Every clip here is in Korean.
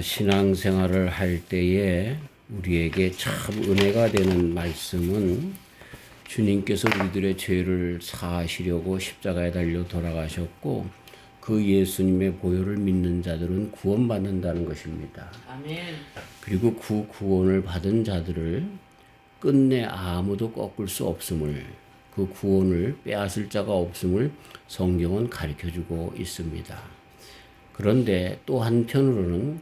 신앙생활을 할 때에 우리에게 참 은혜가 되는 말씀은 주님께서 우리들의 죄를 사하시려고 십자가에 달려 돌아가셨고 그 예수님의 보혈을 믿는 자들은 구원받는다는 것입니다. 아멘. 그리고 그 구원을 받은 자들을 끝내 아무도 꺾을 수 없음을, 그 구원을 빼앗을 자가 없음을 성경은 가르쳐주고 있습니다. 그런데 또 한편으로는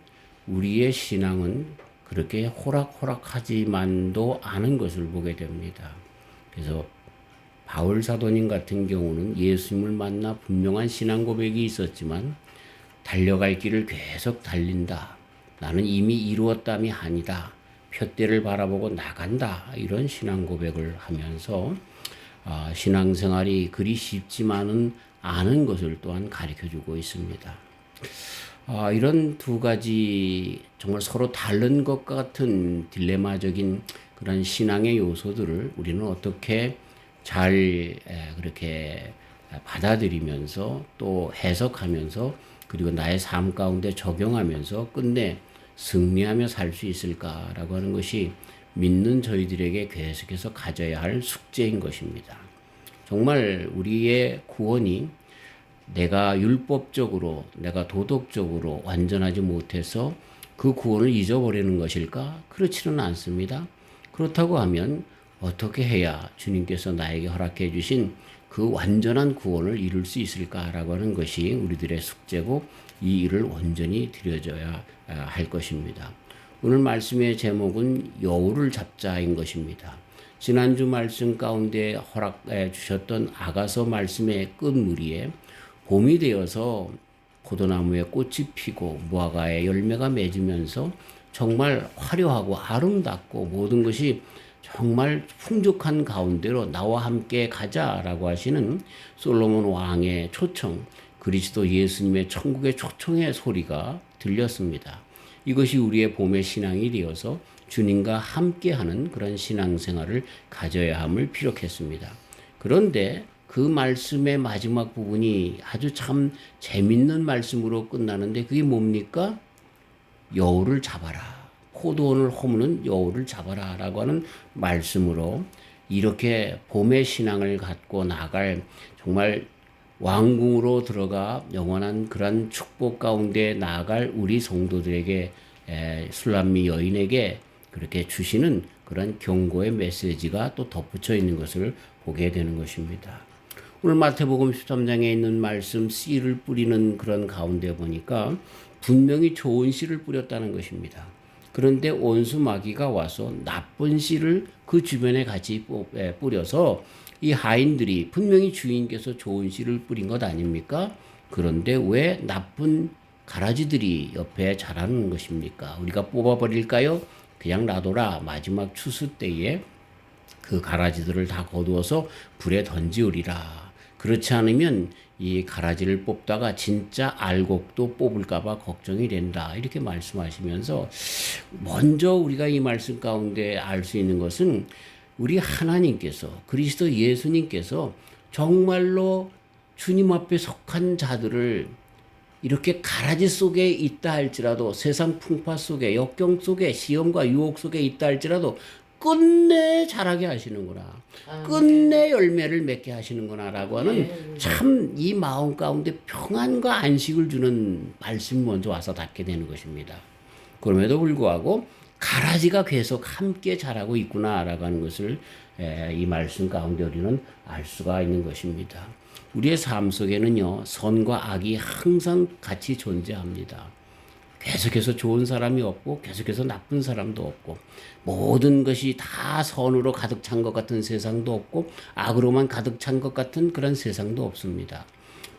우리의 신앙은 그렇게 호락호락하지만도 않은 것을 보게 됩니다. 그래서 바울 사도님 같은 경우는 예수님을 만나 분명한 신앙 고백이 있었지만 달려갈 길을 계속 달린다. 나는 이미 이루었담이 아니다. 푯대를 바라보고 나간다. 이런 신앙 고백을 하면서 신앙생활이 그리 쉽지만은 않은 것을 또한 가르쳐주고 있습니다. 이런 두 가지 정말 서로 다른 것 같은 딜레마적인 그런 신앙의 요소들을 우리는 어떻게 잘 그렇게 받아들이면서 또 해석하면서 그리고 나의 삶 가운데 적용하면서 끝내 승리하며 살 수 있을까라고 하는 것이 믿는 저희들에게 계속해서 가져야 할 숙제인 것입니다. 정말 우리의 구원이 내가 율법적으로, 내가 도덕적으로 완전하지 못해서 그 구원을 잊어버리는 것일까? 그렇지는 않습니다. 그렇다고 하면 어떻게 해야 주님께서 나에게 허락해 주신 그 완전한 구원을 이룰 수 있을까라고 하는 것이 우리들의 숙제고 이 일을 온전히 들여져야 할 것입니다. 오늘 말씀의 제목은 여우를 잡자인 것입니다. 지난주 말씀 가운데 허락해 주셨던 아가서 말씀의 끝무리에 봄이 되어서 포도나무에 꽃이 피고 무화과에 열매가 맺으면서 정말 화려하고 아름답고 모든 것이 정말 풍족한 가운데로 나와 함께 가자라고 하시는 솔로몬 왕의 초청, 그리스도 예수님의 천국의 초청의 소리가 들렸습니다. 이것이 우리의 봄의 신앙이 되어서 주님과 함께하는 그런 신앙생활을 가져야 함을 피력했습니다. 그런데 그 말씀의 마지막 부분이 아주 참 재밌는 말씀으로 끝나는데 그게 뭡니까? 여우를 잡아라. 포도원을 허무는 여우를 잡아라 라고 하는 말씀으로 이렇게 봄의 신앙을 갖고 나갈 정말 왕궁으로 들어가 영원한 그런 축복 가운데 나아갈 우리 성도들에게 술람미 여인에게 그렇게 주시는 그런 경고의 메시지가 또 덧붙여 있는 것을 보게 되는 것입니다. 오늘 마태복음 13장에 있는 말씀 씨를 뿌리는 그런 가운데 보니까 분명히 좋은 씨를 뿌렸다는 것입니다. 그런데 온수 마귀가 와서 나쁜 씨를 그 주변에 같이 뿌려서 이 하인들이 분명히 주인께서 좋은 씨를 뿌린 것 아닙니까? 그런데 왜 나쁜 가라지들이 옆에 자라는 것입니까? 우리가 뽑아버릴까요? 그냥 놔둬라. 마지막 추수 때에 그 가라지들을 다 거두어서 불에 던지우리라. 그렇지 않으면 이 가라지를 뽑다가 진짜 알곡도 뽑을까봐 걱정이 된다. 이렇게 말씀하시면서 먼저 우리가 이 말씀 가운데 알 수 있는 것은 우리 하나님께서 그리스도 예수님께서 정말로 주님 앞에 속한 자들을 이렇게 가라지 속에 있다 할지라도 세상 풍파 속에 역경 속에 시험과 유혹 속에 있다 할지라도 끝내 자라게 하시는구나. 끝내 열매를 맺게 하시는구나 라고 하는 참 이 마음 가운데 평안과 안식을 주는 말씀이 먼저 와서 닿게 되는 것입니다. 그럼에도 불구하고 가라지가 계속 함께 자라고 있구나 라고 하는 것을 이 말씀 가운데 우리는 알 수가 있는 것입니다. 우리의 삶 속에는요, 선과 악이 항상 같이 존재합니다. 계속해서 좋은 사람이 없고 계속해서 나쁜 사람도 없고 모든 것이 다 선으로 가득 찬 것 같은 세상도 없고 악으로만 가득 찬 것 같은 그런 세상도 없습니다.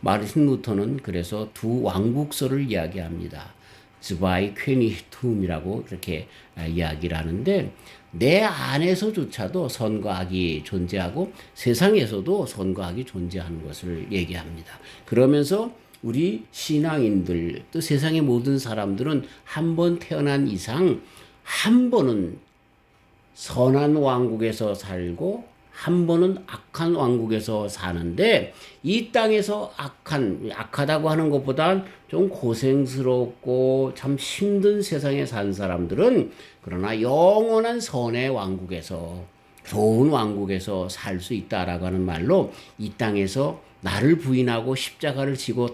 마르틴 루터는 그래서 두 왕국서를 이야기합니다. 즈바이 퀘니툼이라고 그렇게 이야기를 하는데 내 안에서조차도 선과 악이 존재하고 세상에서도 선과 악이 존재하는 것을 얘기합니다. 그러면서 우리 신앙인들 또 세상의 모든 사람들은 한 번 태어난 이상 한 번은 선한 왕국에서 살고 한 번은 악한 왕국에서 사는데 이 땅에서 악하다고 하는 것보다 좀 고생스럽고 참 힘든 세상에 산 사람들은 그러나 영원한 선의 왕국에서 좋은 왕국에서 살 수 있다라고 하는 말로 이 땅에서 나를 부인하고 십자가를 지고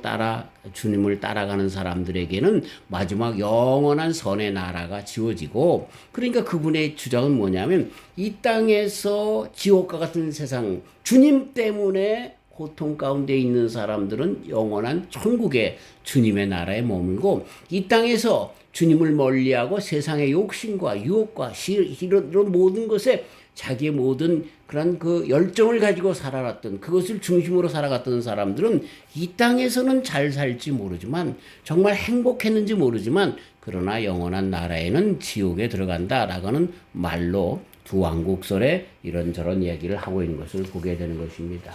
주님을 따라가는 사람들에게는 마지막 영원한 선의 나라가 지어지고, 그러니까 그분의 주장은 뭐냐면 이 땅에서 지옥과 같은 세상, 주님 때문에 고통 가운데 있는 사람들은 영원한 천국의 주님의 나라에 머물고, 이 땅에서 주님을 멀리하고 세상의 욕심과 유혹과 이런 모든 것에 자기의 모든 그런 그 열정을 가지고 살아왔던, 그것을 중심으로 살아갔던 사람들은 이 땅에서는 잘 살지 모르지만, 정말 행복했는지 모르지만, 그러나 영원한 나라에는 지옥에 들어간다라고 하는 말로 두 왕국설에 이런저런 얘기를 하고 있는 것을 보게 되는 것입니다.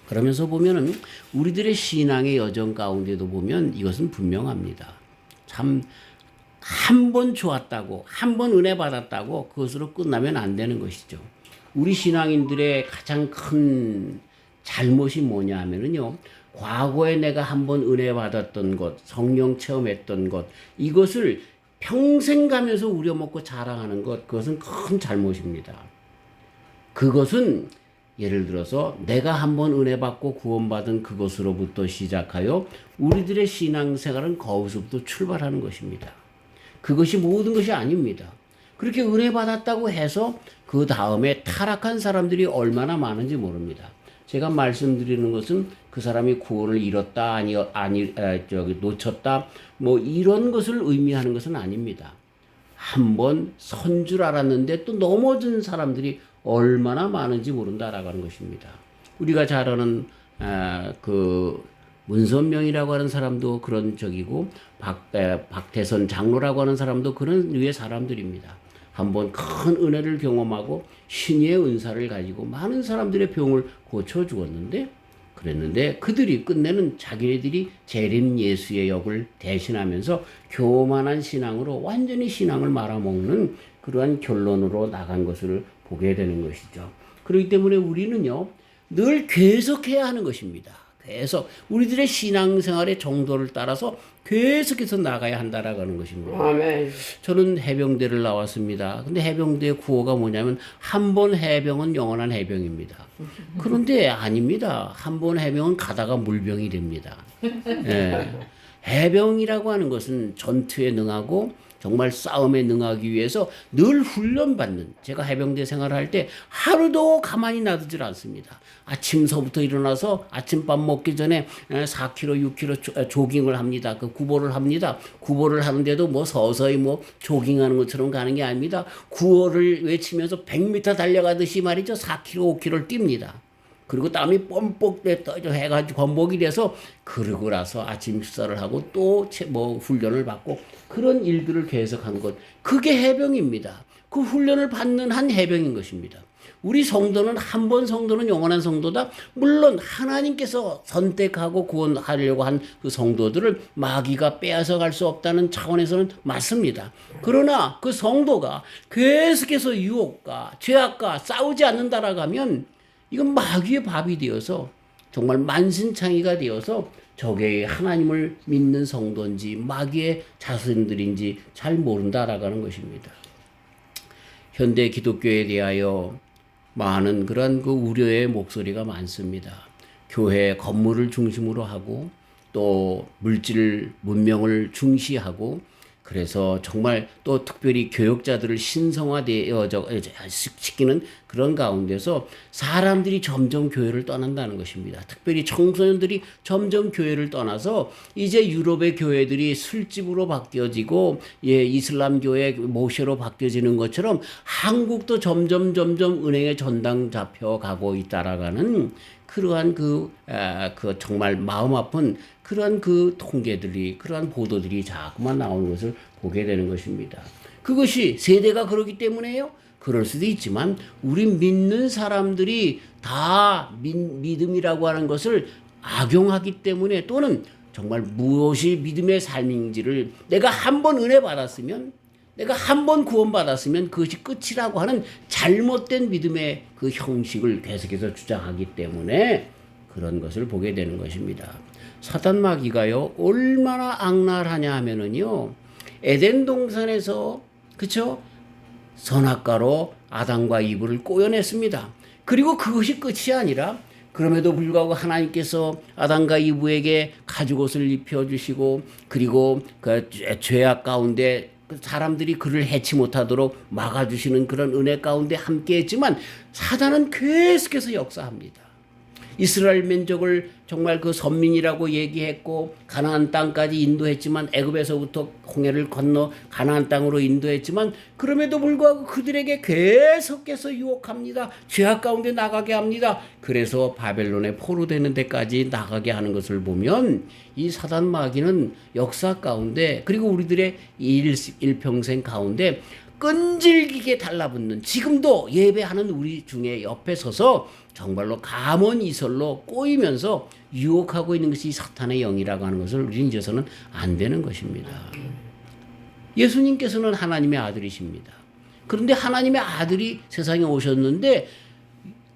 그러면서 보면은 우리들의 신앙의 여정 가운데도 보면 이것은 분명합니다. 참 한 번 좋았다고, 한 번 은혜 받았다고 그것으로 끝나면 안 되는 것이죠. 우리 신앙인들의 가장 큰 잘못이 뭐냐 하면은요, 과거에 내가 한 번 은혜 받았던 것, 성령 체험했던 것, 이것을 평생 가면서 우려먹고 자랑하는 것, 그것은 큰 잘못입니다. 그것은 예를 들어서 내가 한 번 은혜 받고 구원받은 그것으로부터 시작하여 우리들의 신앙생활은 거기서부터 출발하는 것입니다. 그것이 모든 것이 아닙니다. 그렇게 은혜 받았다고 해서 그 다음에 타락한 사람들이 얼마나 많은지 모릅니다. 제가 말씀드리는 것은 그 사람이 구원을 잃었다, 놓쳤다, 뭐 이런 것을 의미하는 것은 아닙니다. 한 번 선 줄 알았는데 또 넘어진 사람들이 얼마나 많은지 모른다라고 하는 것입니다. 우리가 잘 아는 문선명이라고 하는 사람도 그런 적이고, 박태선 장로라고 하는 사람도 그런 류의 사람들입니다. 한번 큰 은혜를 경험하고 신의 은사를 가지고 많은 사람들의 병을 고쳐주었는데, 그랬는데 그들이 끝내는 자기네들이 재림 예수의 역을 대신하면서 교만한 신앙으로 완전히 신앙을 말아먹는 그러한 결론으로 나간 것을 보게 되는 것이죠. 그렇기 때문에 우리는요, 늘 계속해야 하는 것입니다. 계속 우리들의 신앙생활의 정도를 따라서 계속해서 나가야 한다라고 하는 것입니다. 아멘. 저는 해병대를 나왔습니다. 근데 해병대의 구호가 뭐냐면 한 번 해병은 영원한 해병입니다. 그런데 아닙니다. 한 번 해병은 가다가 물병이 됩니다. 예. 해병이라고 하는 것은 전투에 능하고 정말 싸움에 능하기 위해서 늘 훈련받는, 제가 해병대 생활할 때 하루도 가만히 놔두질 않습니다. 아침서부터 일어나서 아침밥 먹기 전에 4km, 6km 조깅을 합니다. 그 구보를 합니다. 구보를 하는데도 뭐 서서히 뭐 조깅하는 것처럼 가는 게 아닙니다. 구호를 외치면서 100m 달려가듯이 말이죠. 4km, 5km를 뜁니다. 그리고 땀이 뻔뻑 해가지고 건복이 돼서, 그러고 나서 아침 식사를 하고 또 뭐 훈련을 받고 그런 일들을 계속한 것, 그게 해병입니다. 그 훈련을 받는 한 해병인 것입니다. 우리 성도는 한 번 성도는 영원한 성도다. 물론 하나님께서 선택하고 구원하려고 한 그 성도들을 마귀가 빼앗아 갈 수 없다는 차원에서는 맞습니다. 그러나 그 성도가 계속해서 유혹과 죄악과 싸우지 않는다라고 하면 이건 마귀의 밥이 되어서 정말 만신창이가 되어서 저게 하나님을 믿는 성도인지 마귀의 자손들인지 잘 모른다라고 하는 것입니다. 현대 기독교에 대하여 많은 그런 그 우려의 목소리가 많습니다. 교회 건물을 중심으로 하고 또 물질 문명을 중시하고, 그래서 정말 또 특별히 교역자들을 시키는 그런 가운데서 사람들이 점점 교회를 떠난다는 것입니다. 특별히 청소년들이 점점 교회를 떠나서 이제 유럽의 교회들이 술집으로 바뀌어지고, 이슬람 교회 모셰로 바뀌어지는 것처럼 한국도 점점 은행에 전당 잡혀가고 있다라가는 그러한 그 정말 마음 아픈 그러한 그 통계들이, 그러한 보도들이 자꾸만 나오는 것을 보게 되는 것입니다. 그것이 세대가 그렇기 때문에요? 그럴 수도 있지만 우리 믿는 사람들이 다 믿음이라고 하는 것을 악용하기 때문에, 또는 정말 무엇이 믿음의 삶인지를 내가 한 번 은혜 받았으면 내가 한 번 구원받았으면 그것이 끝이라고 하는 잘못된 믿음의 그 형식을 계속해서 주장하기 때문에 그런 것을 보게 되는 것입니다. 사단 마귀가요, 얼마나 악랄하냐 하면은요, 에덴 동산에서, 그쵸? 선악과로 아담과 이브를 꼬여냈습니다. 그리고 그것이 끝이 아니라 그럼에도 불구하고 하나님께서 아담과 이브에게 가죽옷을 입혀주시고, 그리고 그 죄악 가운데 사람들이 그를 해치 못하도록 막아주시는 그런 은혜 가운데 함께했지만 사단은 계속해서 역사합니다. 이스라엘 민족을 정말 그 선민이라고 얘기했고 가나안 땅까지 인도했지만, 애굽에서부터 홍해를 건너 가나안 땅으로 인도했지만, 그럼에도 불구하고 그들에게 계속해서 유혹합니다. 죄악 가운데 나가게 합니다. 그래서 바벨론에 포로되는 데까지 나가게 하는 것을 보면 이 사단 마귀는 역사 가운데, 그리고 우리들의 일평생 가운데 끈질기게 달라붙는, 지금도 예배하는 우리 중에 옆에 서서 정말로 감언이설로 꼬이면서 유혹하고 있는 것이 사탄의 영이라고 하는 것을 우리는 잊어서는 안 되는 것입니다. 예수님께서는 하나님의 아들이십니다. 그런데 하나님의 아들이 세상에 오셨는데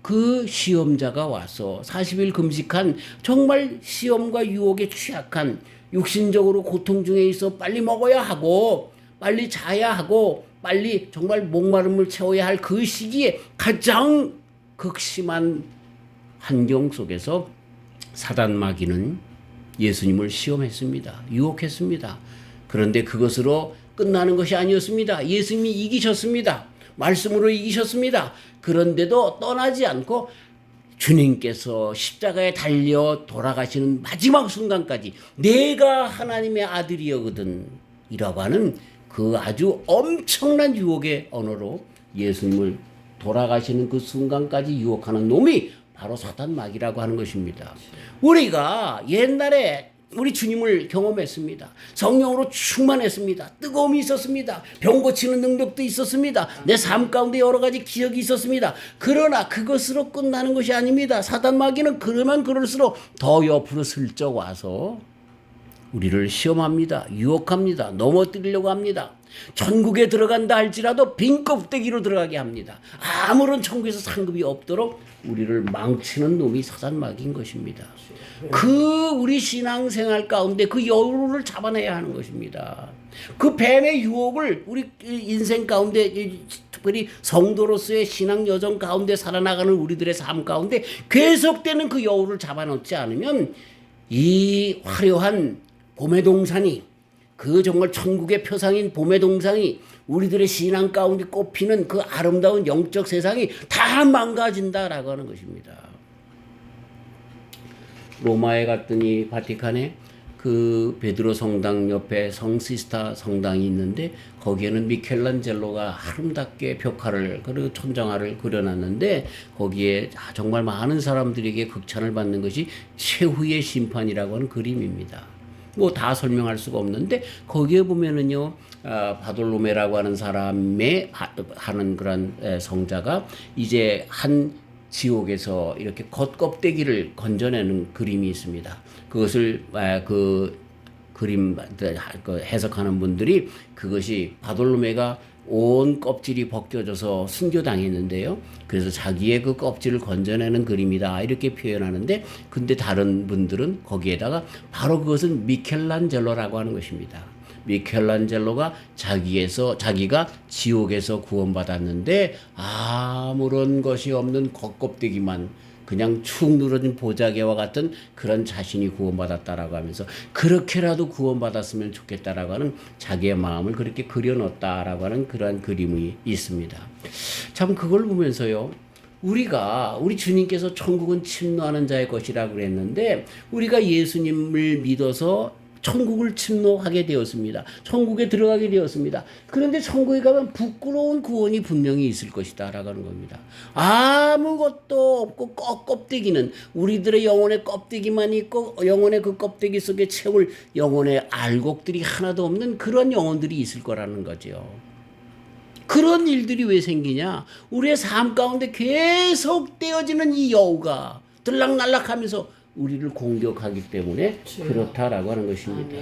그 시험자가 와서 40일 금식한, 정말 시험과 유혹에 취약한, 육신적으로 고통 중에 있어 빨리 먹어야 하고 빨리 자야 하고 빨리 정말 목마름을 채워야 할 그 시기에 가장 극심한 환경 속에서 사단 마귀는 예수님을 시험했습니다. 유혹했습니다. 그런데 그것으로 끝나는 것이 아니었습니다. 예수님이 이기셨습니다. 말씀으로 이기셨습니다. 그런데도 떠나지 않고 주님께서 십자가에 달려 돌아가시는 마지막 순간까지 내가 하나님의 아들이거든 이라고 하는 그 아주 엄청난 유혹의 언어로 예수님을 돌아가시는 그 순간까지 유혹하는 놈이 바로 사단 마귀라고 하는 것입니다. 우리가 옛날에 우리 주님을 경험했습니다. 성령으로 충만했습니다. 뜨거움이 있었습니다. 병 고치는 능력도 있었습니다. 내 삶 가운데 여러 가지 기억이 있었습니다. 그러나 그것으로 끝나는 것이 아닙니다. 사단 마귀는 그러면 그럴수록 더 옆으로 슬쩍 와서 우리를 시험합니다. 유혹합니다. 넘어뜨리려고 합니다. 천국에 들어간다 할지라도 빈 껍데기로 들어가게 합니다. 아무런 천국에서 상급이 없도록 우리를 망치는 놈이 사단 마귀인 것입니다. 그 우리 신앙생활 가운데 그 여우를 잡아내야 하는 것입니다. 그 뱀의 유혹을 우리 인생 가운데, 특별히 성도로서의 신앙 여정 가운데 살아나가는 우리들의 삶 가운데 계속되는 그 여우를 잡아놓지 않으면 이 화려한 봄의 동산이, 그 정말 천국의 표상인 봄의 동산이, 우리들의 신앙 가운데 꽃피는 그 아름다운 영적 세상이 다 망가진다라고 하는 것입니다. 로마에 갔더니 바티칸에 그 베드로 성당 옆에 성시스타 성당이 있는데 거기에는 미켈란젤로가 아름답게 벽화를, 그리고 천장화를 그려놨는데 거기에 정말 많은 사람들에게 극찬을 받는 것이 최후의 심판이라고 하는 그림입니다. 뭐 다 설명할 수가 없는데 거기에 보면은요, 바돌로메라고 하는 사람의 하는 그런 성자가 이제 한 지옥에서 이렇게 겉껍데기를 건져내는 그림이 있습니다. 그것을 그 그림 해석하는 분들이 그것이 바돌로메가 온 껍질이 벗겨져서 순교당했는데요. 그래서 자기의 그 껍질을 건져내는 그림이다 이렇게 표현하는데, 근데 다른 분들은 거기에다가 바로 그것은 미켈란젤로라고 하는 것입니다. 미켈란젤로가 자기가 지옥에서 구원받았는데 아무런 것이 없는 겉껍데기만, 그냥 축 늘어진 보자개와 같은 그런 자신이 구원받았다라고 하면서 그렇게라도 구원받았으면 좋겠다라고 하는 자기의 마음을 그렇게 그려놓았다라고 하는 그러한 그림이 있습니다. 참 그걸 보면서요, 우리 주님께서 천국은 침노하는 자의 것이라고 그랬는데 우리가 예수님을 믿어서 천국을 침노하게 되었습니다. 천국에 들어가게 되었습니다. 그런데 천국에 가면 부끄러운 구원이 분명히 있을 것이다 라고 하는 겁니다. 아무것도 없고 껍데기는, 우리들의 영혼의 껍데기만 있고 영혼의 그 껍데기 속에 채울 영혼의 알곡들이 하나도 없는 그런 영혼들이 있을 거라는 거죠. 그런 일들이 왜 생기냐? 우리의 삶 가운데 계속 되어지는 이 여우가 들락날락하면서 우리를 공격하기 때문에 그렇다라고 하는 것입니다.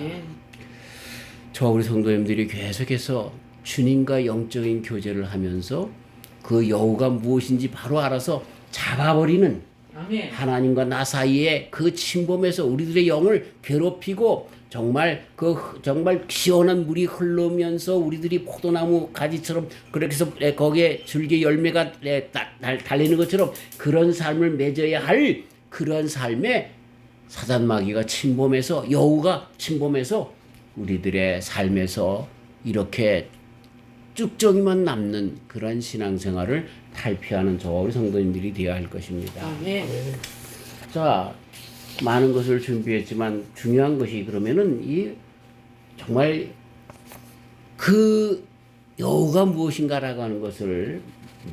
저 우리 성도님들이 계속해서 주님과 영적인 교제를 하면서 그 여우가 무엇인지 바로 알아서 잡아버리는 아멘. 하나님과 나 사이에 그 침범에서 우리들의 영을 괴롭히고 정말 정말 시원한 물이 흐르면서 우리들이 포도나무 가지처럼 그렇게 해서 거기에 줄기 열매가 달리는 것처럼 그런 삶을 맺어야 할 그런 삶에 사단 마귀가 침범해서 여우가 침범해서 우리들의 삶에서 이렇게 쭉정이만 남는 그런 신앙생활을 탈피하는 저와 우리 성도님들이 되어야 할 것입니다. 아멘. 자, 많은 것을 준비했지만 중요한 것이 그러면은 이 정말 그 여우가 무엇인가라고 하는 것을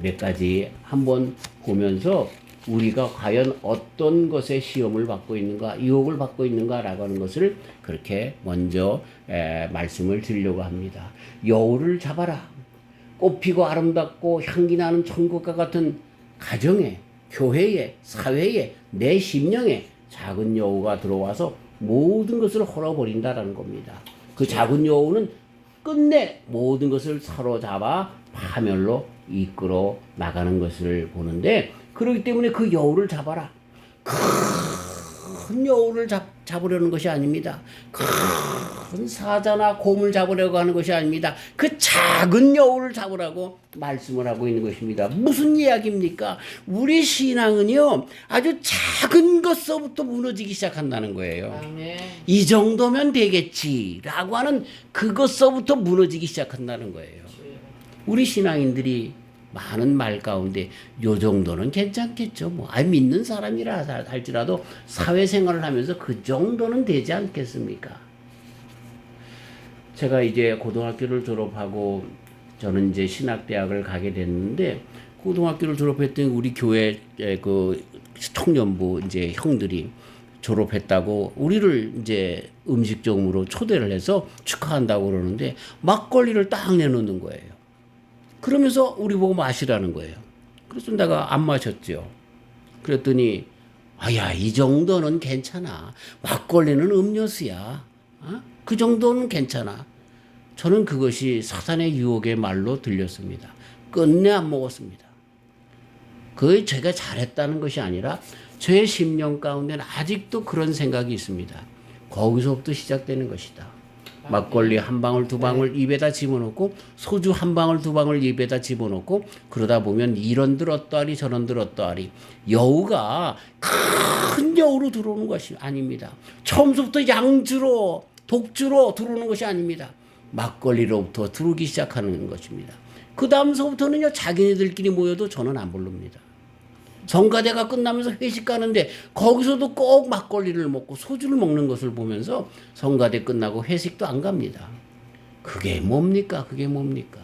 몇 가지 한번 보면서 우리가 과연 어떤 것에 시험을 받고 있는가, 유혹을 받고 있는가라고 하는 것을 그렇게 먼저 말씀을 드리려고 합니다. 여우를 잡아라. 꽃피고 아름답고 향기 나는 천국과 같은 가정에, 교회에, 사회에, 내 심령에 작은 여우가 들어와서 모든 것을 헐어버린다라는 겁니다. 그 작은 여우는 끝내 모든 것을 사로잡아 파멸로 이끌어 나가는 것을 보는데, 그렇기 때문에 그 여우를 잡아라. 큰 여우를 잡으려는 것이 아닙니다. 큰 사자나 곰을 잡으려고 하는 것이 아닙니다. 그 작은 여우를 잡으라고 말씀을 하고 있는 것입니다. 무슨 이야기입니까? 우리 신앙은요, 아주 작은 것서부터 무너지기 시작한다는 거예요. 아멘. 이 정도면 되겠지라고 하는 그것서부터 무너지기 시작한다는 거예요. 우리 신앙인들이 많은 말 가운데 요 정도는 괜찮겠죠. 믿는 사람이라 할지라도 사회생활을 하면서 그 정도는 되지 않겠습니까? 제가 이제 고등학교를 졸업하고 저는 이제 신학대학을 가게 됐는데, 고등학교를 졸업했더니 우리 교회 그 청년부 이제 형들이 졸업했다고 우리를 이제 음식점으로 초대를 해서 축하한다고 그러는데 막걸리를 딱 내놓는 거예요. 그러면서 우리 보고 마시라는 거예요. 그래서 내가 안 마셨죠. 그랬더니 아야, 이 정도는 괜찮아. 막걸리는 음료수야. 그 정도는 괜찮아. 저는 그것이 사탄의 유혹의 말로 들렸습니다. 끝내 안 먹었습니다. 그게 제가 잘했다는 것이 아니라 제 심령 가운데는 아직도 그런 생각이 있습니다. 거기서부터 시작되는 것이다. 막걸리 한 방울 두 방울 입에다 집어넣고 소주 한 방울 두 방울 입에다 집어넣고 그러다 보면 이런들 어떠하리 저런들 어떠하리. 여우가 큰 여우로 들어오는 것이 아닙니다. 처음부터 양주로 독주로 들어오는 것이 아닙니다. 막걸리로부터 들어오기 시작하는 것입니다. 그 다음서부터는요, 자기네들끼리 모여도 저는 안 부릅니다. 성가대가 끝나면서 회식 가는데 거기서도 꼭 막걸리를 먹고 소주를 먹는 것을 보면서 성가대 끝나고 회식도 안 갑니다. 그게 뭡니까? 그게 뭡니까?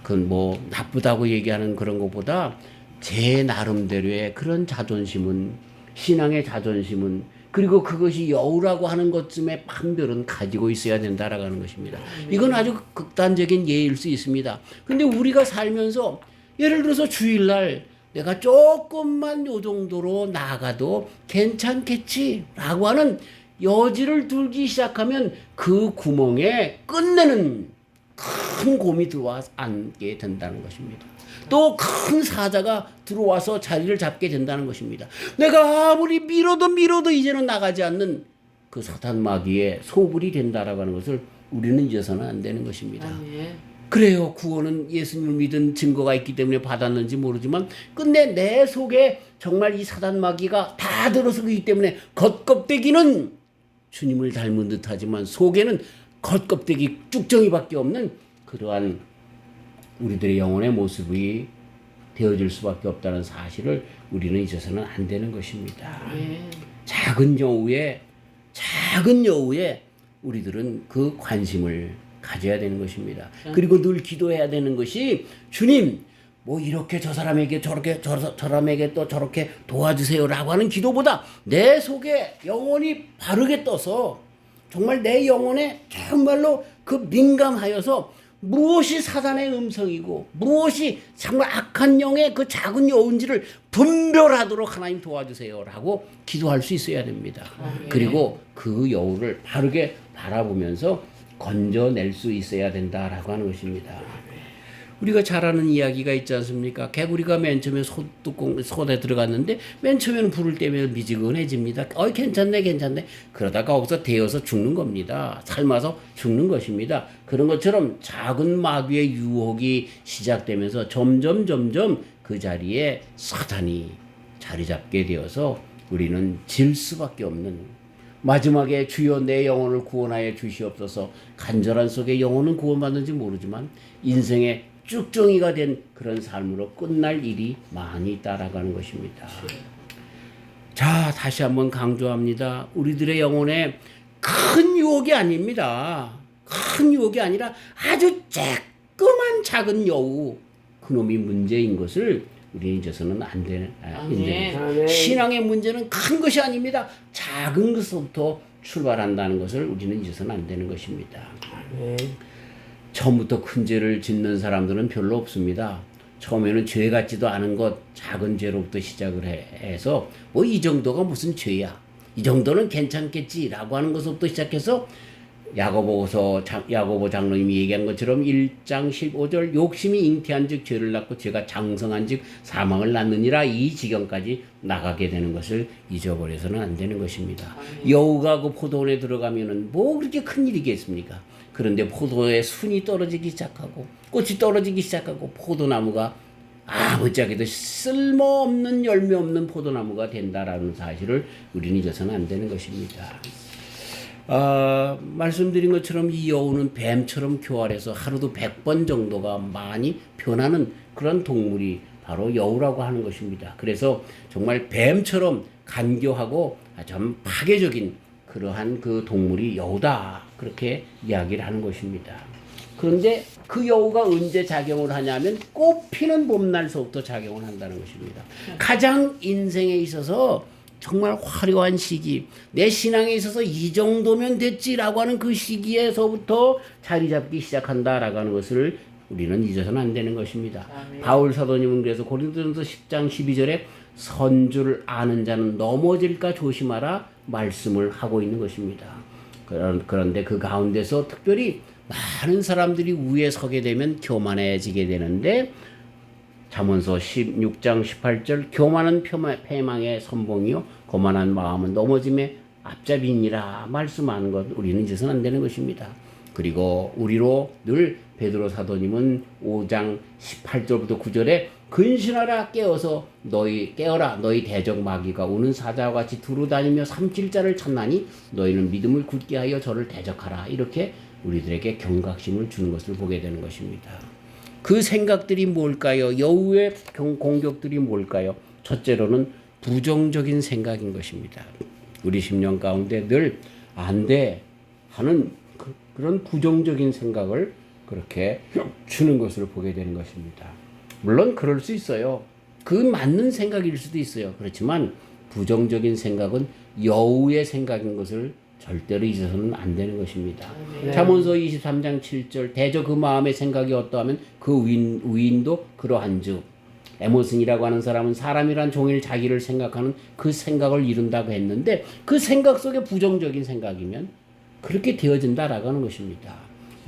그건 뭐 나쁘다고 얘기하는 그런 것보다 제 나름대로의 그런 자존심은, 신앙의 자존심은, 그리고 그것이 여우라고 하는 것쯤의 판별은 가지고 있어야 된다라고 하는 것입니다. 이건 아주 극단적인 예일 수 있습니다. 근데 우리가 살면서 예를 들어서 주일날 내가 조금만 요 정도로 나가도 괜찮겠지라고 하는 여지를 두기 시작하면 그 구멍에 끝내는 큰 곰이 들어와 앉게 된다는 것입니다. 또 큰 사자가 들어와서 자리를 잡게 된다는 것입니다. 내가 아무리 밀어도 이제는 나가지 않는 그 사탄 마귀의 소굴이 된다라고 하는 것을 우리는 잊어서는 안 되는 것입니다. 아멘. 그래요. 구원은 예수님을 믿은 증거가 있기 때문에 받았는지 모르지만 끝내 내 속에 정말 이 사단 마귀가 다 들어서기 때문에 겉껍데기는 주님을 닮은 듯하지만 속에는 겉껍데기 쭉정이밖에 없는 그러한 우리들의 영혼의 모습이 되어질 수밖에 없다는 사실을 우리는 잊어서는 안 되는 것입니다. 작은 여우에 우리들은 그 관심을 가져야 되는 것입니다. 그리고 늘 기도해야 되는 것이, 주님, 뭐 이렇게 저 사람에게 저렇게 저 사람에게 또 저렇게 도와주세요라고 하는 기도보다 내 속에 영혼이 바르게 떠서 정말 내 영혼에 정말로 그 민감하여서 무엇이 사단의 음성이고 무엇이 정말 악한 영의 그 작은 여운지를 분별하도록 하나님 도와주세요라고 기도할 수 있어야 됩니다. 그리고 그 여우를 바르게 바라보면서 건져낼 수 있어야 된다라고 하는 것입니다. 우리가 잘 아는 이야기가 있지 않습니까? 개구리가 맨 처음에 솥에 들어갔는데 맨 처음에는 불을 떼면 미지근해집니다. 괜찮네, 괜찮네. 그러다가 거기서 데워서 죽는 겁니다. 삶아서 죽는 것입니다. 그런 것처럼 작은 마귀의 유혹이 시작되면서 점점 그 자리에 사탄이 자리 잡게 되어서 우리는 질 수밖에 없는, 마지막에 주여 내 영혼을 구원하여 주시옵소서, 간절한 속에 영혼은 구원받는지 모르지만 인생의 쭉정이가 된 그런 삶으로 끝날 일이 많이 있다라는 것입니다. 자, 다시 한번 강조합니다. 우리들의 영혼에 큰 유혹이 아닙니다. 큰 유혹이 아니라 아주 쬐끄만 작은 여우, 그놈이 문제인 것을 우리는 잊어서는 안 되는, 신앙의 문제는 큰 것이 아닙니다. 작은 것부터 출발한다는 것을 우리는 잊어서는 안 되는 것입니다. 처음부터 큰 죄를 짓는 사람들은 별로 없습니다. 처음에는 죄 같지도 않은 것, 작은 죄로부터 시작을 해서 뭐 이 정도가 무슨 죄야, 이 정도는 괜찮겠지라고 하는 것부터 시작해서 야고보 장로님이 얘기한 것처럼 1장 15절 욕심이 잉태한 즉 죄를 낳고 죄가 장성한 즉 사망을 낳느니라, 이 지경까지 나가게 되는 것을 잊어버려서는 안 되는 것입니다. 여우가 그 포도원에 들어가면은 뭐 그렇게 큰 일이겠습니까? 그런데 포도의 순이 떨어지기 시작하고 꽃이 떨어지기 시작하고 포도나무가 아무짝에도 쓸모없는 열매 없는 포도나무가 된다라는 사실을 우리는 잊어서는 안 되는 것입니다. 말씀드린 것처럼 이 여우는 뱀처럼 교활해서 하루도 100번 정도가 많이 변하는 그런 동물이 바로 여우라고 하는 것입니다. 그래서 정말 뱀처럼 간교하고 좀 파괴적인 그러한 그 동물이 여우다, 그렇게 이야기를 하는 것입니다. 그런데 그 여우가 언제 작용을 하냐면 꽃 피는 봄날서부터 작용을 한다는 것입니다. 가장 인생에 있어서 정말 화려한 시기, 내 신앙에 있어서 이 정도면 됐지라고 하는 그 시기에서부터 자리 잡기 시작한다라고 하는 것을 우리는 잊어서는 안 되는 것입니다. 아멘. 바울 사도님은 그래서 고린도전서 10장 12절에 선주를 아는 자는 넘어질까 조심하라 말씀을 하고 있는 것입니다. 그런데 그 가운데서 특별히 많은 사람들이 위에 서게 되면 교만해지게 되는데, 잠언서 16장 18절 교만은 패망의 선봉이요 거만한 마음은 넘어짐의 앞잡이니라 말씀하는 것 우리는 잊어서는 안 되는 것입니다. 그리고 우리로 늘 베드로 사도님은 5장 18절부터 9절에 근신하라 깨어라 너희 대적 마귀가 우는 사자와 같이 두루다니며 삼킬 자를 찾나니 너희는 믿음을 굳게 하여 저를 대적하라, 이렇게 우리들에게 경각심을 주는 것을 보게 되는 것입니다. 그 생각들이 뭘까요? 여우의 공격들이 뭘까요? 첫째로는 부정적인 생각인 것입니다. 우리 심령 가운데 늘 안 돼 하는 그런 부정적인 생각을 그렇게 주는 것을 보게 되는 것입니다. 물론 그럴 수 있어요. 그 맞는 생각일 수도 있어요. 그렇지만 부정적인 생각은 여우의 생각인 것을 절대로 잊어서는 안 되는 것입니다. 네. 잠언서 23장 7절 대저 그 마음의 생각이 어떠하면 그 위인도 그러한즉, 에모슨이라고 하는 사람은 사람이란 종일 자기를 생각하는 그 생각을 이룬다고 했는데, 그 생각 속에 부정적인 생각이면 그렇게 되어진다라고 하는 것입니다.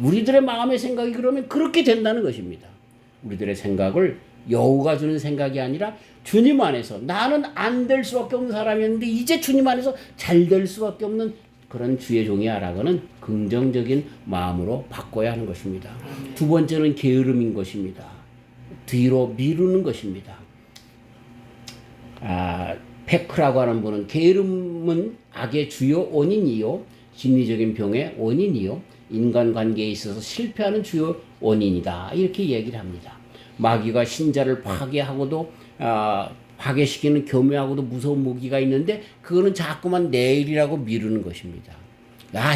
우리들의 마음의 생각이 그러면 그렇게 된다는 것입니다. 우리들의 생각을 여우가 주는 생각이 아니라 주님 안에서 나는 안 될 수밖에 없는 사람이었는데 이제 주님 안에서 잘 될 수밖에 없는 그런 주의 종이야라고는 긍정적인 마음으로 바꿔야 하는 것입니다. 두 번째는 게으름인 것입니다. 뒤로 미루는 것입니다. 페크라고 하는 분은 게으름은 악의 주요 원인이요 심리적인 병의 원인이요 인간관계에 있어서 실패하는 주요 원인이다, 이렇게 얘기를 합니다. 마귀가 신자를 파괴하고도 파괴시키는 교묘하고도 무서운 무기가 있는데 그거는 자꾸만 내일이라고 미루는 것입니다.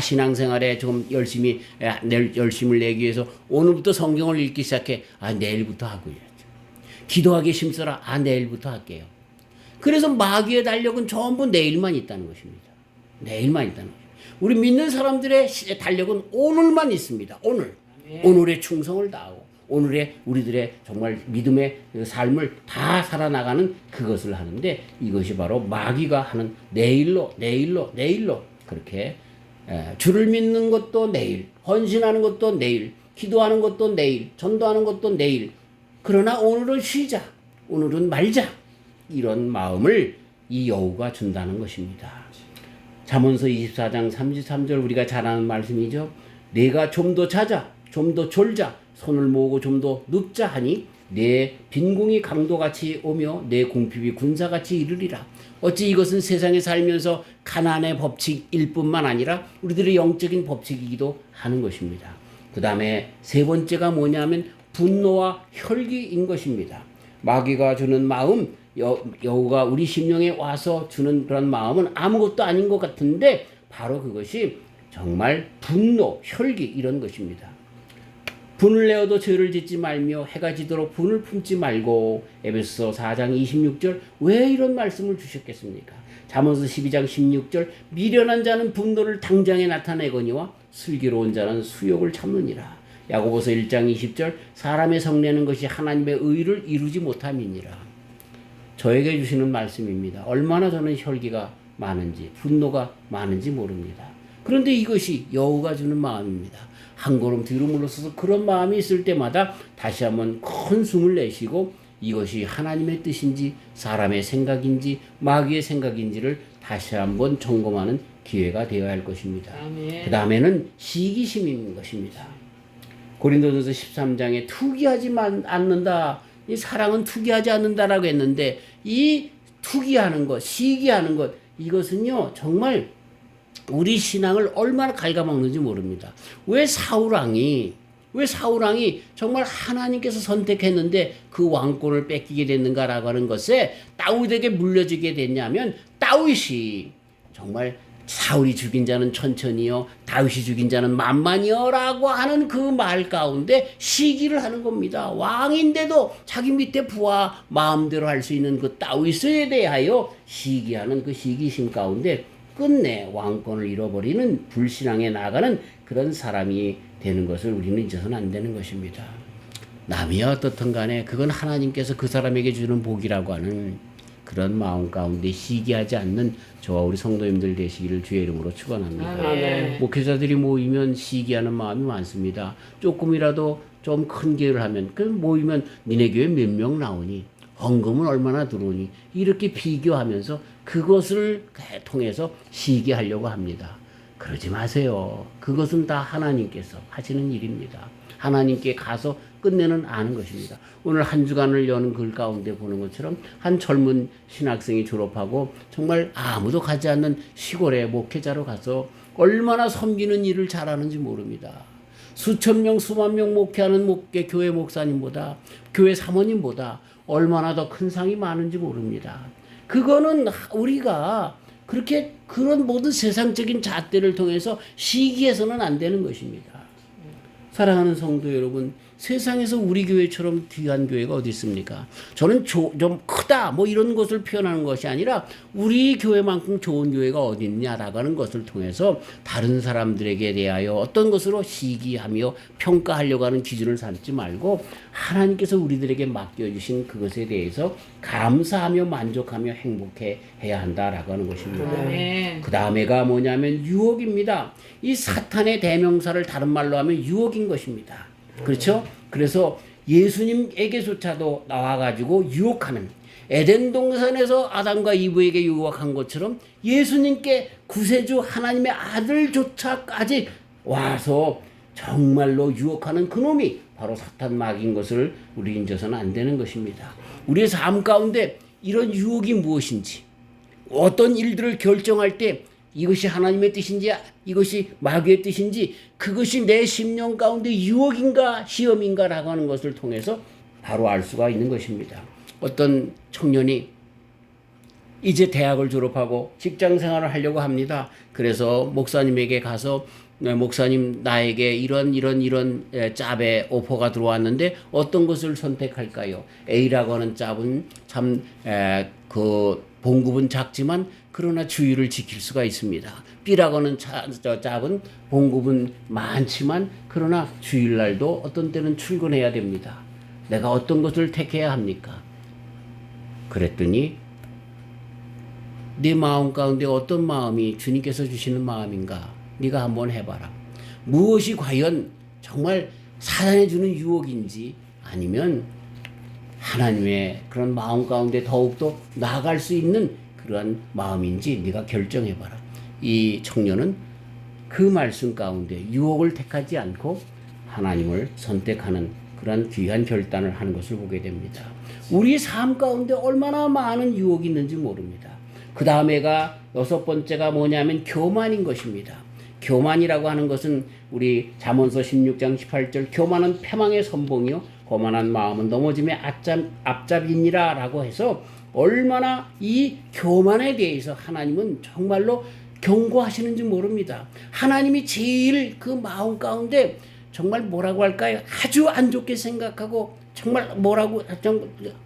신앙생활에 좀 열심을 내기 위해서 오늘부터 성경을 읽기 시작해. 내일부터 하고 해야죠. 기도하기 힘써라. 내일부터 할게요. 그래서 마귀의 달력은 전부 내일만 있다는 것입니다. 내일만 있다는 거죠. 우리 믿는 사람들의 달력은 오늘만 있습니다. 오늘의 충성을 다하고 오늘의 우리들의 정말 믿음의 삶을 다 살아나가는 그것을 하는데, 이것이 바로 마귀가 하는 내일로 그렇게 주를 믿는 것도 내일, 헌신하는 것도 내일, 기도하는 것도 내일, 전도하는 것도 내일. 그러나 오늘은 쉬자. 오늘은 말자. 이런 마음을 이 여우가 준다는 것입니다. 잠언서 24장 33절 우리가 잘 아는 말씀이죠. 내가 좀 더 자자, 좀 더 졸자, 손을 모으고 좀 더 눕자 하니 내 빈궁이 강도같이 오며 내 궁핍이 군사같이 이르리라. 어찌 이것은 세상에 살면서 가난의 법칙일 뿐만 아니라 우리들의 영적인 법칙이기도 하는 것입니다. 그 다음에 세 번째가 뭐냐면 분노와 혈기인 것입니다. 마귀가 주는 마음, 여우가 우리 심령에 와서 주는 그런 마음은 아무것도 아닌 것 같은데 바로 그것이 정말 분노, 혈기 이런 것입니다. 분을 내어도 죄를 짓지 말며 해가 지도록 분을 품지 말고. 에베소서 4장 26절 왜 이런 말씀을 주셨겠습니까? 잠언서 12장 16절 미련한 자는 분노를 당장에 나타내거니와 슬기로운 자는 수욕을 참느니라. 야고보서 1장 20절 사람의 성내는 것이 하나님의 의를 이루지 못함이니라. 저에게 주시는 말씀입니다. 얼마나 저는 혈기가 많은지 분노가 많은지 모릅니다. 그런데 이것이 여우가 주는 마음입니다. 한 걸음 뒤로 물러서서 그런 마음이 있을 때마다 다시 한번 큰 숨을 내쉬고 이것이 하나님의 뜻인지 사람의 생각인지 마귀의 생각인지를 다시 한번 점검하는 기회가 되어야 할 것입니다. 그 다음에는 시기심인 것입니다. 고린도전서 13장에 투기하지 않는다. 이 사랑은 투기하지 않는다라고 했는데 이 투기하는 것, 시기하는 것 이것은요 정말 우리 신앙을 얼마나 갉아먹는지 모릅니다. 왜 사울왕이 정말 하나님께서 선택했는데 그 왕권을 뺏기게 됐는가라고 하는 것에 다윗에게 물려지게 됐냐면 다윗이 정말 사울이 죽인 자는 천천히요 다윗이 죽인 자는 만만히요 라고 하는 그 말 가운데 시기를 하는 겁니다. 왕인데도 자기 밑에 부하 마음대로 할 수 있는 그 다윗에 대하여 시기하는 그 시기심 가운데 끝내 왕권을 잃어버리는 불신앙에 나아가는 그런 사람이 되는 것을 우리는 잊어서는 안 되는 것입니다. 남이 어떻든 간에 그건 하나님께서 그 사람에게 주는 복이라고 하는 그런 마음 가운데 시기하지 않는 저와 우리 성도님들 되시기를 주의 이름으로 축원합니다. 목회자들이 모이면 시기하는 마음이 많습니다. 조금이라도 좀 큰 교회를 하면 그 모이면 니네 교회 몇 명 나오니 헌금은 얼마나 들어오니 이렇게 비교하면서 그것을 통해서 시기하려고 합니다. 그러지 마세요. 그것은 다 하나님께서 하시는 일입니다. 하나님께 가서 끝내는 아는 것입니다. 오늘 한 주간을 여는 글 가운데 보는 것처럼 한 젊은 신학생이 졸업하고 정말 아무도 가지 않는 시골에 목회자로 가서 얼마나 섬기는 일을 잘하는지 모릅니다. 수천 명, 수만 명 목회하는 교회 목사님보다 교회 사모님보다 얼마나 더 큰 상이 많은지 모릅니다. 그거는 우리가 그렇게 그런 모든 세상적인 잣대를 통해서 시기해서는 안 되는 것입니다. 사랑하는 성도 여러분, 세상에서 우리 교회처럼 귀한 교회가 어디 있습니까? 저는 좀 크다 뭐 이런 것을 표현하는 것이 아니라 우리 교회만큼 좋은 교회가 어디 있냐라고 하는 것을 통해서 다른 사람들에게 대하여 어떤 것으로 시기하며 평가하려고 하는 기준을 삼지 말고 하나님께서 우리들에게 맡겨주신 그것에 대해서 감사하며 만족하며 행복해야 한다라고 하는 것입니다. 그 다음에가 뭐냐면 유혹입니다. 이 사탄의 대명사를 다른 말로 하면 유혹인 것입니다. 그렇죠? 그래서 예수님에게조차도 나와가지고 유혹하는 에덴 동산에서 아담과 이브에게 유혹한 것처럼 예수님께 구세주 하나님의 아들조차까지 와서 정말로 유혹하는 그놈이 바로 사탄 마귀인 것을 우리 잊어서는 안 되는 것입니다. 우리의 삶 가운데 이런 유혹이 무엇인지 어떤 일들을 결정할 때 이것이 하나님의 뜻인지 이것이 마귀의 뜻인지 그것이 내 심령 가운데 유혹인가 시험인가라고 하는 것을 통해서 바로 알 수가 있는 것입니다. 어떤 청년이 이제 대학을 졸업하고 직장 생활을 하려고 합니다. 그래서 목사님에게 가서 목사님 나에게 이런 짭의 오퍼가 들어왔는데 어떤 것을 선택할까요? A라고 하는 짭은 참 그 봉급은 작지만 그러나 주의를 지킬 수가 있습니다. B라고 하는 짭은 봉급은 많지만 그러나 주일날도 어떤 때는 출근해야 됩니다. 내가 어떤 것을 택해야 합니까? 그랬더니 내 마음 가운데 어떤 마음이 주님께서 주시는 마음인가? 네가 한번 해봐라. 무엇이 과연 정말 사단이 주는 유혹인지 아니면 하나님의 그런 마음 가운데 더욱더 나아갈 수 있는 그러한 마음인지 네가 결정해봐라. 이 청년은 그 말씀 가운데 유혹을 택하지 않고 하나님을 선택하는 그런 귀한 결단을 하는 것을 보게 됩니다. 우리 삶 가운데 얼마나 많은 유혹이 있는지 모릅니다. 그 다음에가 6번째가 뭐냐면 교만인 것입니다. 교만이라고 하는 것은 우리 잠언서 16장 18절 교만은 패망의 선봉이요 거만한 마음은 넘어짐의 앞잡이니라 라고 해서 얼마나 이 교만에 대해서 하나님은 정말로 경고하시는지 모릅니다. 하나님이 제일 그 마음 가운데 정말 뭐라고 할까요? 아주 안 좋게 생각하고 정말 뭐라고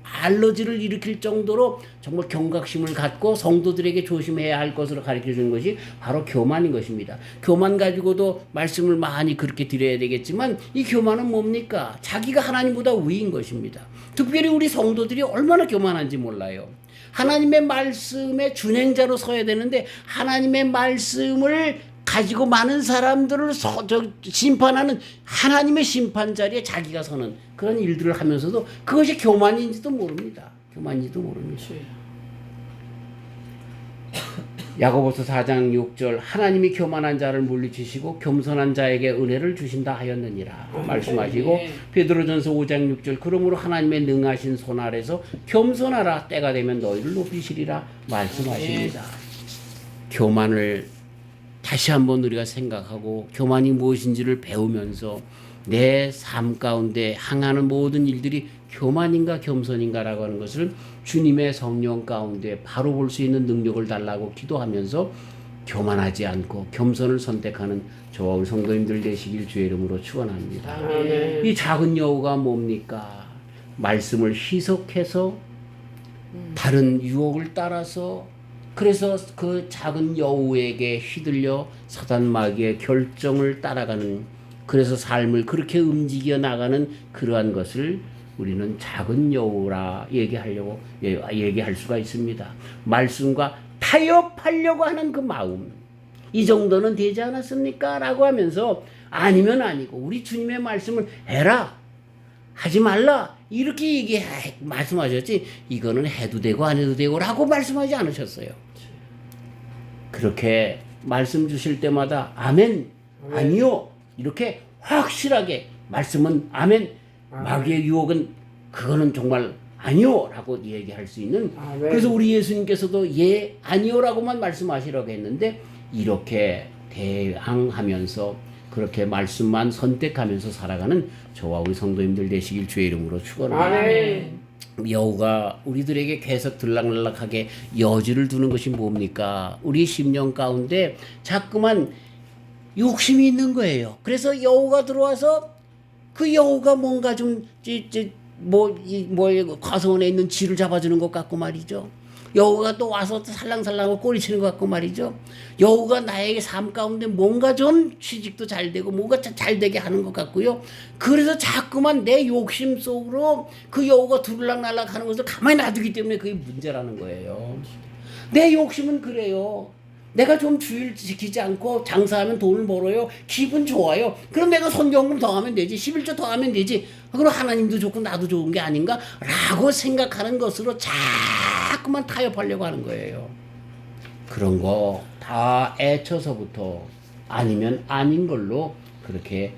알러지를 일으킬 정도로 정말 경각심을 갖고 성도들에게 조심해야 할 것으로 가르쳐 주는 것이 바로 교만인 것입니다. 교만 가지고도 말씀을 많이 그렇게 드려야 되겠지만 이 교만은 뭡니까? 자기가 하나님보다 위인 것입니다. 특별히 우리 성도들이 얼마나 교만한지 몰라요. 하나님의 말씀의 준행자로 서야 되는데 하나님의 말씀을 가지고 많은 사람들을 심판하는 하나님의 심판 자리에 자기가 서는 그런 일들을 하면서도 그것이 교만인지도 모릅니다. 교만인지도 모릅니다. 야고보서 4장 6절 하나님이 교만한 자를 물리치시고 겸손한 자에게 은혜를 주신다 하였느니라 말씀하시고 베드로전서 5장 6절 그러므로 하나님의 능하신 손 아래서 겸손하라 때가 되면 너희를 높이시리라 말씀하십니다. 교만을 다시 한번 우리가 생각하고 교만이 무엇인지를 배우면서 내 삶 가운데 항하는 모든 일들이 교만인가 겸손인가라고 하는 것을 주님의 성령 가운데 바로 볼 수 있는 능력을 달라고 기도하면서 교만하지 않고 겸손을 선택하는 저와 우리 성도님들 되시길 주의 이름으로 축원합니다. 이 작은 여우가 뭡니까? 말씀을 희석해서 다른 유혹을 따라서 그래서 그 작은 여우에게 휘둘려 사단 마귀의 결정을 따라가는 그래서 삶을 그렇게 움직여 나가는 그러한 것을 우리는 작은 여우라 얘기할 수가 있습니다. 말씀과 타협하려고 하는 그 마음 이 정도는 되지 않았습니까? 라고 하면서 아니면 아니고 우리 주님의 말씀을 해라 하지 말라 이렇게 말씀하셨지 이거는 해도 되고 안 해도 되고 라고 말씀하지 않으셨어요. 그렇게 말씀 주실 때마다 아멘, 아니요 이렇게 확실하게 말씀은 아멘, 마귀의 유혹은 그거는 정말 아니요 라고 얘기할 수 있는 그래서 우리 예수님께서도 예, 아니요 라고만 말씀하시라고 했는데 이렇게 대항하면서 그렇게 말씀만 선택하면서 살아가는 저와 우리 성도님들 되시길 주의 이름으로 축원합니다. 여우가 우리들에게 계속 들락날락하게 여지를 두는 것이 뭡니까? 우리 심령 가운데 자꾸만 욕심이 있는 거예요. 그래서 여우가 들어와서 그 여우가 뭔가 과수원에 있는 쥐를 잡아주는 것 같고 말이죠. 여우가 또 와서 살랑살랑하고 꼬리치는 것 같고 말이죠. 여우가 나에게 삶 가운데 뭔가 좀 취직도 잘 되고 뭔가 잘 되게 하는 것 같고요. 그래서 자꾸만 내 욕심 속으로 그 여우가 두들락날락 하는 것을 가만히 놔두기 때문에 그게 문제라는 거예요. 내 욕심은 그래요. 내가 좀 주의를 지키지 않고 장사하면 돈을 벌어요. 기분 좋아요. 그럼 내가 선경금 더 하면 되지. 11조 더 하면 되지. 그럼 하나님도 좋고 나도 좋은 게 아닌가? 라고 생각하는 것으로 자꾸만 타협하려고 하는 거예요. 그런 거 다 애쳐서부터 아니면 아닌 걸로 그렇게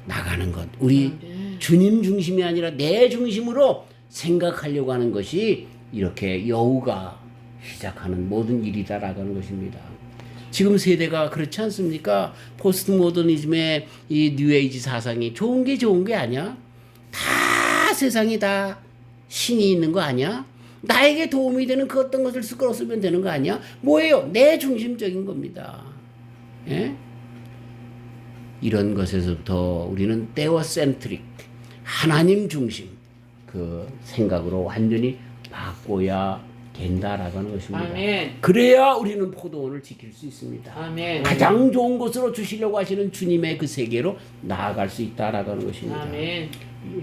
나가는 것. 우리 주님 중심이 아니라 내 중심으로 생각하려고 하는 것이 이렇게 여우가 시작하는 모든 일이다라고 하는 것입니다. 지금 세대가 그렇지 않습니까? 포스트 모더니즘의 이 뉴에이지 사상이 좋은 게 아니야? 다 세상이 다 신이 있는 거 아니야? 나에게 도움이 되는 그 어떤 것을 쓰면 되는 거 아니야? 뭐예요? 내 중심적인 겁니다. 예? 이런 것에서부터 우리는 테오센트릭 하나님 중심 그 생각으로 완전히 바꿔야 된다라고 하는 것입니다. 아멘. 그래야 우리는 포도원을 지킬 수 있습니다. 아멘. 가장 좋은 것으로 주시려고 하시는 주님의 그 세계로 나아갈 수 있다라고 하는 것입니다. 아멘.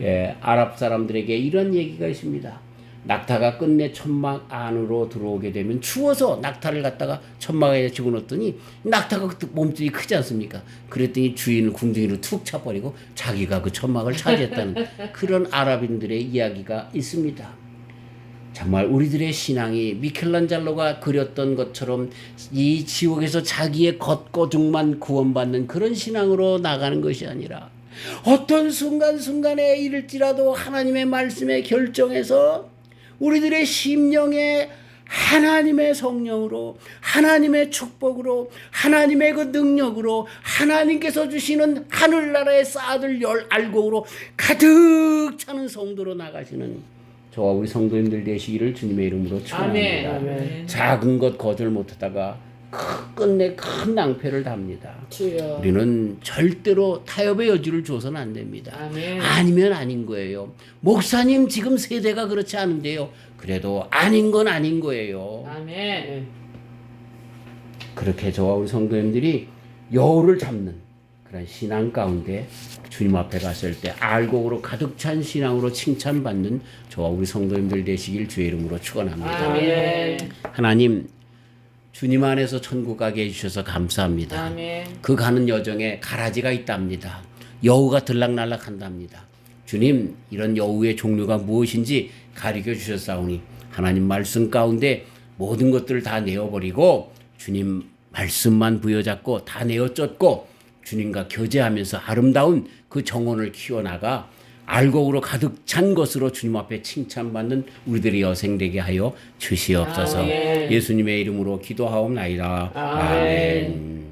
예, 아랍 사람들에게 이런 얘기가 있습니다. 낙타가 끝내 천막 안으로 들어오게 되면 추워서 낙타를 갖다가 천막에 집어넣었더니 낙타가 그 몸집이 크지 않습니까? 그랬더니 주인을 궁둥이로 툭 차버리고 자기가 그 천막을 차지했다는 그런 아랍인들의 이야기가 있습니다. 정말 우리들의 신앙이 미켈란젤로가 그렸던 것처럼 이 지옥에서 자기의 겉고중만 구원받는 그런 신앙으로 나가는 것이 아니라 어떤 순간순간에 이를지라도 하나님의 말씀에 결정해서 우리들의 심령에 하나님의 성령으로 하나님의 축복으로 하나님의 그 능력으로 하나님께서 주시는 하늘나라의 쌀들 열 알곡으로 가득 차는 성도로 나가시는 저와 우리 성도님들 되시기를 주님의 이름으로 축원합니다. 아멘. 작은 것 거절 못하다가 끝내 큰 낭패를 답니다. 주여. 우리는 절대로 타협의 여지를 줘서는 안 됩니다. 아멘. 아니면 아닌 거예요. 목사님 지금 세대가 그렇지 않은데요. 그래도 아닌 건 아닌 거예요. 아멘. 그렇게 저와 우리 성도님들이 여우를 잡는 그런 신앙 가운데 주님 앞에 갔을 때 알곡으로 가득 찬 신앙으로 칭찬받는 저와 우리 성도님들 되시길 주의 이름으로 축원합니다. 아멘. 하나님 주님 안에서 천국 가게 해주셔서 감사합니다. 아멘. 그 가는 여정에 가라지가 있답니다. 여우가 들락날락한답니다. 주님 이런 여우의 종류가 무엇인지 가르쳐 주셨사오니 하나님 말씀 가운데 모든 것들을 다 내어버리고 주님 말씀만 부여잡고 다 내어쫓고 주님과 교제하면서 아름다운 그 정원을 키워나가 알곡으로 가득 찬 것으로 주님 앞에 칭찬받는 우리들의 여생 되게 하여 주시옵소서. 아멘. 예수님의 이름으로 기도하옵나이다. 아멘. 아멘.